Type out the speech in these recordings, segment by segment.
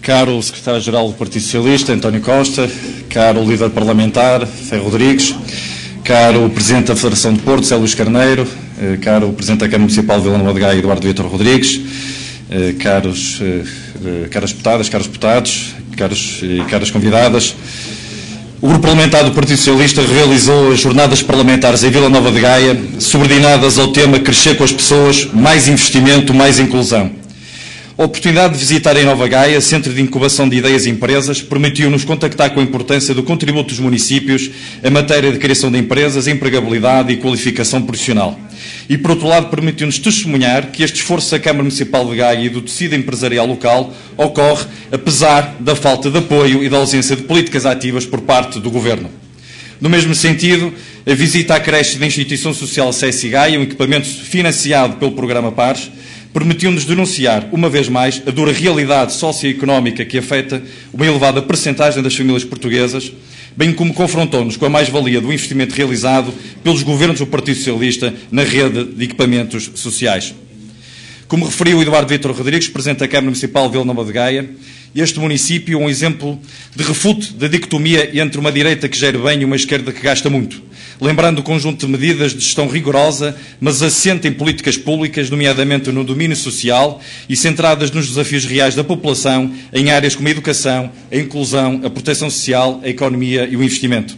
Caro Secretário-Geral do Partido Socialista, António Costa, caro líder parlamentar, Ferro Rodrigues, caro Presidente da Federação de Porto, Zé Luís Carneiro, caro Presidente da Câmara Municipal de Vila Nova de Gaia, Eduardo Vítor Rodrigues, caras deputadas, caros deputados, caras convidadas. O Grupo Parlamentar do Partido Socialista realizou as jornadas parlamentares em Vila Nova de Gaia, subordinadas ao tema Crescer com as Pessoas, mais investimento, mais inclusão. A oportunidade de visitar em Nova Gaia, Centro de Incubação de Ideias e Empresas, permitiu-nos contactar com a importância do contributo dos municípios em matéria de criação de empresas, empregabilidade e qualificação profissional. E, por outro lado, permitiu-nos testemunhar que este esforço da Câmara Municipal de Gaia e do tecido empresarial local ocorre apesar da falta de apoio e da ausência de políticas ativas por parte do Governo. No mesmo sentido, a visita à creche da Instituição Social SESI Gaia, um equipamento financiado pelo Programa Pares, permitiu-nos denunciar, uma vez mais, a dura realidade socioeconómica que afeta uma elevada percentagem das famílias portuguesas, bem como confrontou-nos com a mais-valia do investimento realizado pelos governos do Partido Socialista na rede de equipamentos sociais. Como referiu Eduardo Vítor Rodrigues, Presidente da Câmara Municipal de Vila Nova de Gaia, este município é um exemplo de refute da dicotomia entre uma direita que gera bem e uma esquerda que gasta muito, lembrando o conjunto de medidas de gestão rigorosa, mas assente em políticas públicas, nomeadamente no domínio social e centradas nos desafios reais da população em áreas como a educação, a inclusão, a proteção social, a economia e o investimento.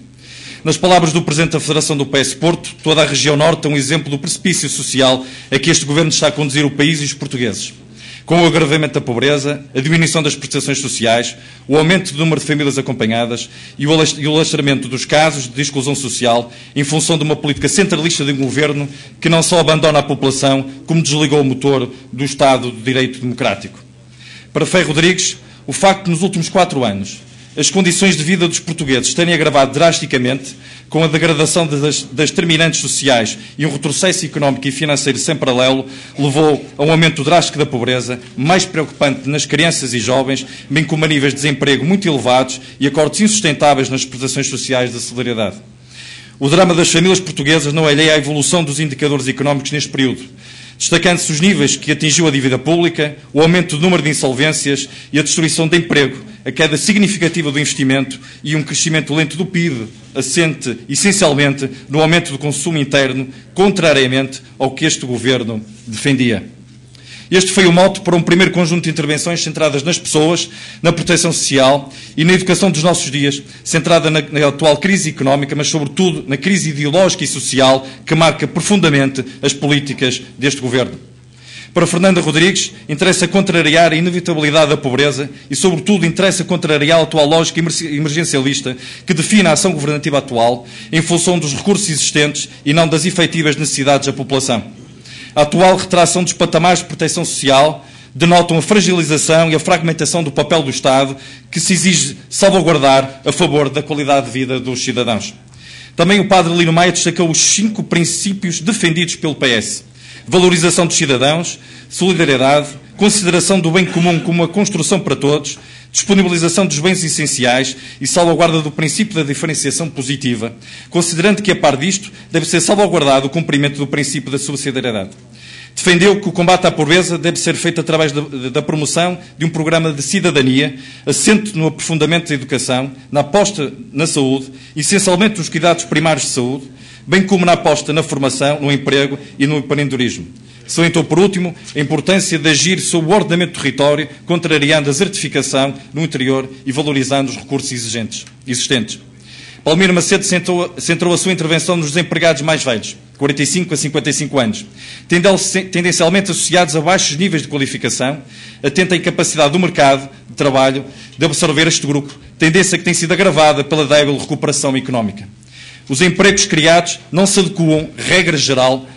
Nas palavras do Presidente da Federação do PS Porto, toda a região norte é um exemplo do precipício social a que este Governo está a conduzir o país e os portugueses. Com o agravamento da pobreza, a diminuição das prestações sociais, o aumento do número de famílias acompanhadas e o alastramento dos casos de exclusão social em função de uma política centralista de um Governo que não só abandona a população, como desligou o motor do Estado de Direito Democrático. Para Ferro Rodrigues, o facto de nos últimos 4 anos as condições de vida dos portugueses terem agravado drasticamente com a degradação das determinantes sociais e um retrocesso económico e financeiro sem paralelo, levou a um aumento drástico da pobreza, mais preocupante nas crianças e jovens, bem como a níveis de desemprego muito elevados e a cortes insustentáveis nas prestações sociais da solidariedade. O drama das famílias portuguesas não é alheio à evolução dos indicadores económicos neste período, destacando-se os níveis que atingiu a dívida pública, o aumento do número de insolvências e a destruição de emprego, a queda significativa do investimento e um crescimento lento do PIB, assente essencialmente no aumento do consumo interno, contrariamente ao que este Governo defendia. Este foi o mote para um primeiro conjunto de intervenções centradas nas pessoas, na proteção social e na educação dos nossos dias, centrada na atual crise económica, mas sobretudo na crise ideológica e social que marca profundamente as políticas deste Governo. Para Fernanda Rodrigues, interessa contrariar a inevitabilidade da pobreza e, sobretudo, interessa contrariar a atual lógica emergencialista que define a ação governativa atual em função dos recursos existentes e não das efetivas necessidades da população. A atual retração dos patamares de proteção social denotam a fragilização e a fragmentação do papel do Estado que se exige salvaguardar a favor da qualidade de vida dos cidadãos. Também o padre Lino Maia destacou os 5 princípios defendidos pelo PS. Valorização dos cidadãos, solidariedade, consideração do bem comum como a construção para todos, disponibilização dos bens essenciais e salvaguarda do princípio da diferenciação positiva, considerando que, a par disto, deve ser salvaguardado o cumprimento do princípio da subsidiariedade. Defendeu que o combate à pobreza deve ser feito através da promoção de um programa de cidadania, assente no aprofundamento da educação, na aposta na saúde, essencialmente nos cuidados primários de saúde, bem como na aposta na formação, no emprego e no empreendedorismo. Salientou, por último, a importância de agir sobre o ordenamento do território, contrariando a desertificação no interior e valorizando os recursos existentes. Palmiro Macedo centrou a sua intervenção nos desempregados mais velhos, 45 a 55 anos, tendencialmente associados a baixos níveis de qualificação, atenta à incapacidade do mercado de trabalho de absorver este grupo, tendência que tem sido agravada pela débil recuperação económica. Os empregos criados não se adequam, regra geral,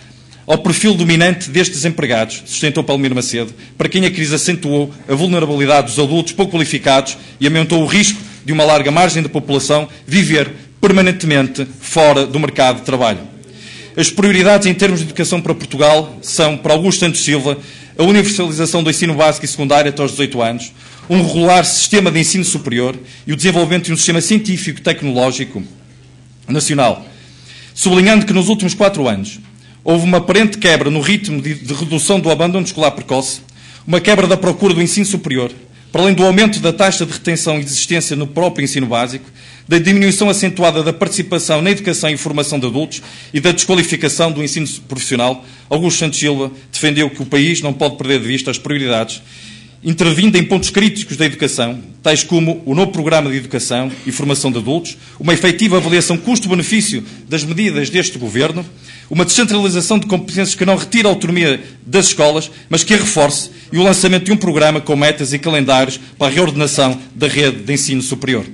ao perfil dominante destes desempregados, sustentou Palmiro Macedo, para quem a crise acentuou a vulnerabilidade dos adultos pouco qualificados e aumentou o risco de uma larga margem da população viver permanentemente fora do mercado de trabalho. As prioridades em termos de educação para Portugal são, para Augusto Santos Silva, a universalização do ensino básico e secundário até aos 18 anos, um regular sistema de ensino superior e o desenvolvimento de um sistema científico-tecnológico nacional, sublinhando que nos últimos 4 anos houve uma aparente quebra no ritmo de redução do abandono escolar precoce, uma quebra da procura do ensino superior, para além do aumento da taxa de retenção e desistência no próprio ensino básico, da diminuição acentuada da participação na educação e formação de adultos e da desqualificação do ensino profissional, Augusto Santos Silva defendeu que o país não pode perder de vista as prioridades, intervindo em pontos críticos da educação, tais como o novo programa de educação e formação de adultos, uma efetiva avaliação custo-benefício das medidas deste Governo, uma descentralização de competências que não retire a autonomia das escolas, mas que a reforce, e o lançamento de um programa com metas e calendários para a reordenação da rede de ensino superior.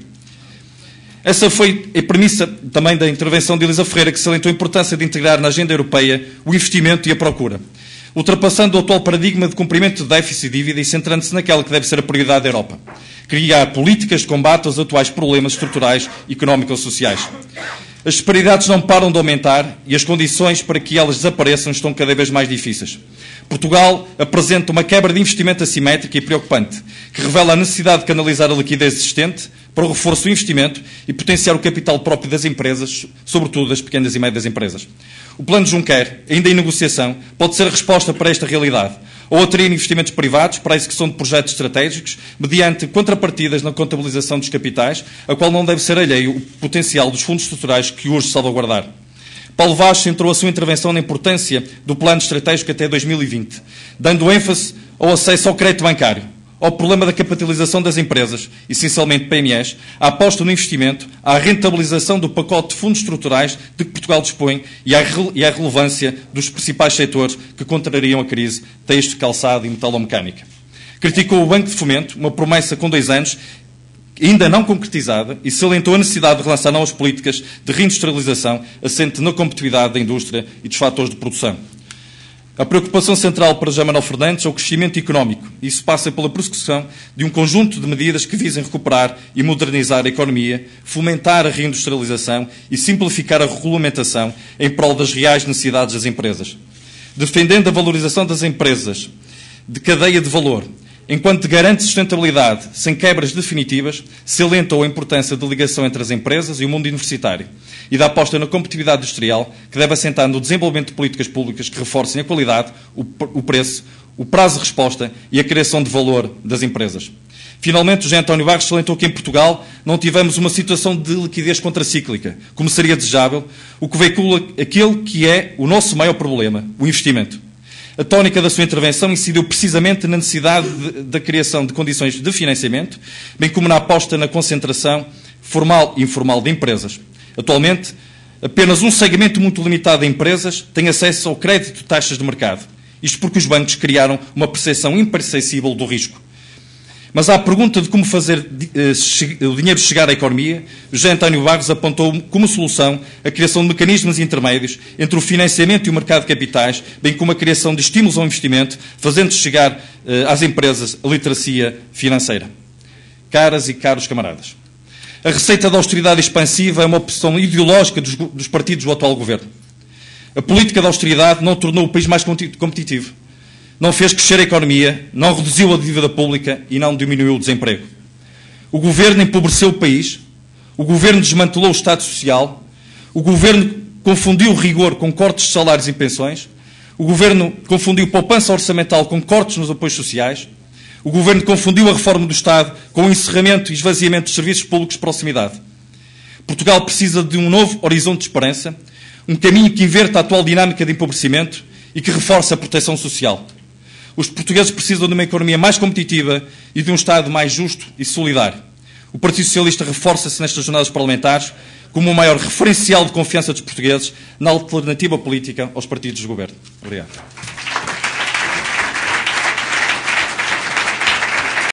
Essa foi a premissa também da intervenção de Elisa Ferreira, que salientou a importância de integrar na agenda europeia o investimento e a procura, ultrapassando o atual paradigma de cumprimento de déficit e dívida e centrando-se naquela que deve ser a prioridade da Europa: criar políticas de combate aos atuais problemas estruturais, económicos e sociais. As disparidades não param de aumentar e as condições para que elas desapareçam estão cada vez mais difíceis. Portugal apresenta uma quebra de investimento assimétrica e preocupante, que revela a necessidade de canalizar a liquidez existente para o reforço do investimento e potenciar o capital próprio das empresas, sobretudo das pequenas e médias empresas. O plano de Juncker, ainda em negociação, pode ser a resposta para esta realidade, ou atrair investimentos privados para a execução de projetos estratégicos, mediante contrapartidas na contabilização dos capitais, a qual não deve ser alheio o potencial dos fundos estruturais que urge salvaguardar. Paulo Vaz centrou a sua intervenção na importância do plano estratégico até 2020, dando ênfase ao acesso ao crédito bancário, ao problema da capitalização das empresas, essencialmente PMEs, à aposta no investimento, à rentabilização do pacote de fundos estruturais de que Portugal dispõe e à relevância dos principais setores que contrariam a crise, têxtil, calçado e metalomecânica. Criticou o Banco de Fomento, uma promessa com 2 anos, ainda não concretizada, e salientou a necessidade de relançar novas políticas de reindustrialização assente na competitividade da indústria e dos fatores de produção. A preocupação central para José Manuel Fernandes é o crescimento económico. Isso passa pela prossecução de um conjunto de medidas que visem recuperar e modernizar a economia, fomentar a reindustrialização e simplificar a regulamentação em prol das reais necessidades das empresas. Defendendo a valorização das empresas de cadeia de valor, enquanto garante sustentabilidade sem quebras definitivas, salientou a importância da ligação entre as empresas e o mundo universitário e da aposta na competitividade industrial, que deve assentar no desenvolvimento de políticas públicas que reforcem a qualidade, o preço, o prazo de resposta e a criação de valor das empresas. Finalmente, José António Barros salientou que em Portugal não tivemos uma situação de liquidez contracíclica, como seria desejável, o que veicula aquele que é o nosso maior problema, o investimento. A tónica da sua intervenção incidiu precisamente na necessidade da criação de condições de financiamento, bem como na aposta na concentração formal e informal de empresas. Atualmente, apenas um segmento muito limitado de empresas tem acesso ao crédito de taxas de mercado. Isto porque os bancos criaram uma percepção imperceptível do risco. Mas à pergunta de como fazer o dinheiro chegar à economia, José António Barros apontou como solução a criação de mecanismos intermédios entre o financiamento e o mercado de capitais, bem como a criação de estímulos ao investimento, fazendo chegar às empresas a literacia financeira. Caras e caros camaradas, a receita da austeridade expansiva é uma opção ideológica dos partidos do atual governo. A política da austeridade não tornou o país mais competitivo, não fez crescer a economia, não reduziu a dívida pública e não diminuiu o desemprego. O governo empobreceu o país, o governo desmantelou o Estado Social, o governo confundiu rigor com cortes de salários e pensões, o governo confundiu poupança orçamental com cortes nos apoios sociais, o governo confundiu a reforma do Estado com o encerramento e esvaziamento dos serviços públicos de proximidade. Portugal precisa de um novo horizonte de esperança, um caminho que inverta a atual dinâmica de empobrecimento e que reforce a proteção social. Os portugueses precisam de uma economia mais competitiva e de um Estado mais justo e solidário. O Partido Socialista reforça-se nestas jornadas parlamentares como o maior referencial de confiança dos portugueses na alternativa política aos partidos de governo. Obrigado.